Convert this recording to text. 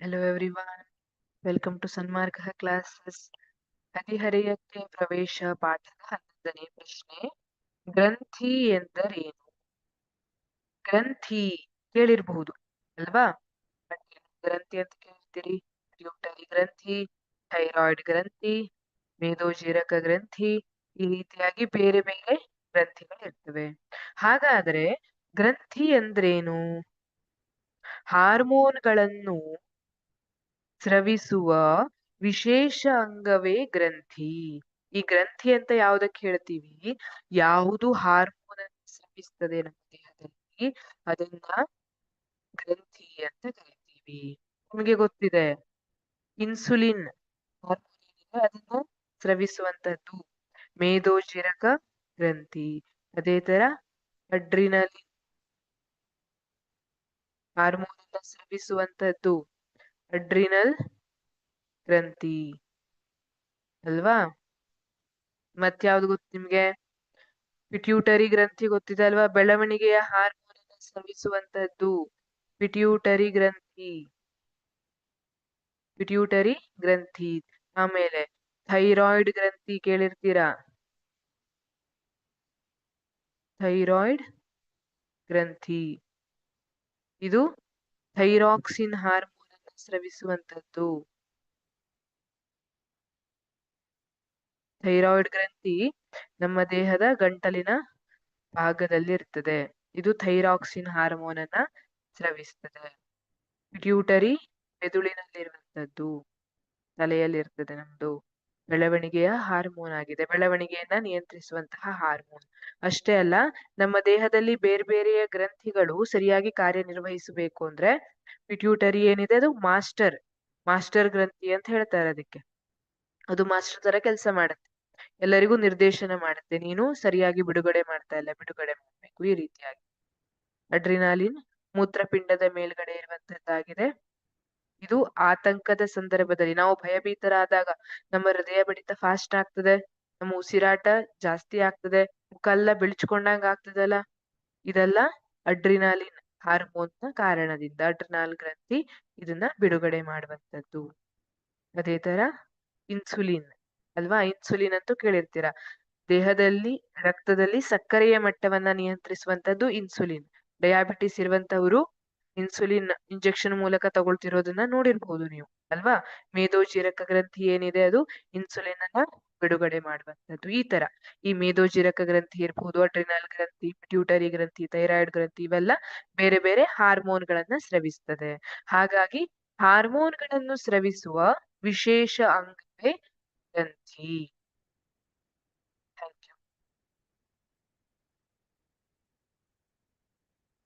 Hello everyone, welcome to Sanmarga classes. ಹದಿಹರೆಯಕ್ಕೆ ಪ್ರವೇಶ ಪಾಠದ 11ನೇ ಪ್ರಶ್ನೆ. ಗ್ರಂಥಿ ಎಂದರೇನು? ಗ್ರಂಥಿ ಕೇಳಿರಬಹುದು ಅಲ್ವಾ? ಗ್ರಂಥಿ ಅಂತ ಕೇಳ್ತೀರಿ, ಟ್ಯೂಟರಿ ಗ್ರಂಥಿ, ಥೈರಾಯ್ಡ್ ಗ್ರಂಥಿ, ಮೇದೋಜೀರಕ ಗ್ರಂಥಿ, ಈ ರೀತಿಯಾಗಿ ಬೇರೆ ಬೇರೆ ಗ್ರಂಥಿಗಳು ಇರ್ತವೆ. ಹಾಗಾದ್ರೆ ಗ್ರಂಥಿ ಎಂದ್ರೇನು? ಹಾರ್ಮೋನ್ಗಳನ್ನು ಸ್ರವಿಸುವ ವಿಶೇಷ ಅಂಗವೇ ಗ್ರಂಥಿ. ಈ ಗ್ರಂಥಿ ಅಂತ ಯಾವ್ದಕ್ಕೆ ಹೇಳ್ತೀವಿ? ಯಾವುದು ಹಾರ್ಮೋನ್ ಅನ್ನು ಸ್ರವಿಸ್ತದೆ ನಮ್ಮ ದೇಹದಲ್ಲಿ ಅದನ್ನ ಗ್ರಂಥಿ ಅಂತ ಕರಿತೀವಿ. ನಿಮಗೆ ಗೊತ್ತಿದೆ, ಇನ್ಸುಲಿನ್ ಹಾರ್ಮೋನ್ ಏನಿದೆ ಅದನ್ನ ಸ್ರವಿಸುವಂತದ್ದು ಮೇದೋಜೀರಕ ಗ್ರಂಥಿ. ಅದೇ ತರ ಅಡ್ರಿನಲಿನ್ ಹಾರ್ಮೋನ್ ಅನ್ನ ಸ್ರವಿಸುವಂತದ್ದು ಅಡ್ರಿನಲ್ ಗ್ರಂಥಿ ಅಲ್ವಾ? ಮತ್ಯಾವ್ದು ಗೊತ್ತು ನಿಮ್ಗೆ? ಪಿಟ್ಯೂಟರಿ ಗ್ರಂಥಿ ಗೊತ್ತಿದೆ ಅಲ್ವಾ? ಬೆಳವಣಿಗೆಯ ಹಾರ್ಮೋನ್ ಅನ್ನು ಸ್ರವಿಸುವಂತದ್ದು ಪಿಟ್ಯೂಟರಿ ಗ್ರಂಥಿ. ಪಿಟ್ಯೂಟರಿ ಗ್ರಂಥಿ. ಆಮೇಲೆ ಥೈರಾಯ್ಡ್ ಗ್ರಂಥಿ ಕೇಳಿರ್ತೀರಾ? ಥೈರಾಯ್ಡ್ ಗ್ರಂಥಿ ಇದು ಥೈರಾಕ್ಸಿನ್ ಹಾರ್ಮೋನ್ ಅನ್ನು ಸ್ರವಿಸುವಂತದ್ದು. ಥೈರಾಯ್ಡ್ ಗ್ರಂಥಿ ನಮ್ಮ ದೇಹದ ಗಂಟಲಿನ ಭಾಗದಲ್ಲಿ ಇರ್ತದೆ. ಇದು ಥೈರಾಕ್ಸಿನ್ ಹಾರ್ಮೋನ್ ಅನ್ನ ಸ್ರವಿಸ್ತದೆ. ಪಿಟ್ಯೂಟರಿ ಮೆದುಳಿನಲ್ಲಿರುವಂತದ್ದು, ತಲೆಯಲ್ಲಿರ್ತದೆ. ನಮ್ದು ಬೆಳವಣಿಗೆಯ ಹಾರ್ಮೋನ್ ಆಗಿದೆ, ಬೆಳವಣಿಗೆಯನ್ನ ನಿಯಂತ್ರಿಸುವಂತಹ ಹಾರ್ಮೋನ್. ಅಷ್ಟೇ ಅಲ್ಲ, ನಮ್ಮ ದೇಹದಲ್ಲಿ ಬೇರೆ ಬೇರೆಯ ಗ್ರಂಥಿಗಳು ಸರಿಯಾಗಿ ಕಾರ್ಯನಿರ್ವಹಿಸಬೇಕು ಅಂದ್ರೆ ಪಿಟ್ಯೂಟರಿ ಏನಿದೆ ಅದು ಮಾಸ್ಟರ್ ಗ್ರಂಥಿ ಅಂತ ಹೇಳ್ತಾರೆ ಅದಕ್ಕೆ. ಅದು ಮಾಸ್ಟರ್ ತರ ಕೆಲಸ ಮಾಡುತ್ತೆ, ಎಲ್ಲರಿಗೂ ನಿರ್ದೇಶನ ಮಾಡುತ್ತೆ. ನೀನು ಸರಿಯಾಗಿ ಬಿಡುಗಡೆ ಮಾಡ್ತಾ ಇಲ್ಲ, ಬಿಡುಗಡೆ ಮಾಡ್ಬೇಕು, ಈ ರೀತಿಯಾಗಿ. ಅಡ್ರಿನಾಲಿನ್ ಮೂತ್ರಪಿಂಡದ ಮೇಲ್ಗಡೆ ಇರುವಂತದ್ದಾಗಿದೆ. ಇದು ಆತಂಕದ ಸಂದರ್ಭದಲ್ಲಿ, ನಾವು ಭಯಭೀತರಾದಾಗ ನಮ್ಮ ಹೃದಯ ಬಡಿತ ಫಾಸ್ಟ್ ಆಗ್ತದೆ, ನಮ್ಮ ಉಸಿರಾಟ ಜಾಸ್ತಿ ಆಗ್ತದೆ, ಮುಖೆಲ್ಲ ಬಿಳಿಚ್ಕೊಂಡಂಗ ಆಗ್ತದಲ್ಲ, ಇದೆಲ್ಲ ಅಡ್ರಿನಾಲಿನ್ ಹಾರ್ಮೋನ್ ನ ಕಾರಣದಿಂದ. ಅಡ್ರಿನಾಲ್ ಗ್ರಂಥಿ ಇದನ್ನ ಬಿಡುಗಡೆ ಮಾಡುವಂತದ್ದು. ಅದೇ ತರ ಇನ್ಸುಲಿನ್ ಅಲ್ವಾ? ಇನ್ಸುಲಿನ್ ಅಂತೂ ಕೇಳಿರ್ತೀರಾ. ದೇಹದಲ್ಲಿ ರಕ್ತದಲ್ಲಿ ಸಕ್ಕರೆಯ ಮಟ್ಟವನ್ನ ನಿಯಂತ್ರಿಸುವಂತದ್ದು ಇನ್ಸುಲಿನ್. ಡಯಾಬಿಟಿಸ್ ಇರುವಂತವರು ಇನ್ಸುಲಿನ್ ಇಂಜೆಕ್ಷನ್ ಮೂಲಕ ತಗೊಳ್ತಿರೋದನ್ನ ನೋಡಿರ್ಬಹುದು ನೀವು ಅಲ್ವಾ? ಮೇದೋಜೀರಕ ಗ್ರಂಥಿ ಏನಿದೆ ಅದು ಇನ್ಸುಲಿನ್ ಅನ್ನ ಬಿಡುಗಡೆ ಮಾಡುವಂತದ್ದು. ಈ ತರ ಈ ಮೇದೋಜೀರಕ ಗ್ರಂಥಿ ಇರ್ಬಹುದು, ಅಡ್ರಿನಲ್ ಗ್ರಂಥಿ, ಪಿಟ್ಯೂಟರಿ ಗ್ರಂಥಿ, ಥೈರಾಯ್ಡ್ ಗ್ರಂಥಿ, ಇವೆಲ್ಲ ಬೇರೆ ಬೇರೆ ಹಾರ್ಮೋನ್ಗಳನ್ನ ಸ್ರವಿಸ್ತದೆ. ಹಾಗಾಗಿ ಹಾರ್ಮೋನ್ಗಳನ್ನು ಸ್ರವಿಸುವ ವಿಶೇಷ ಅಂಗವೇ ಗ್ರಂಥಿ.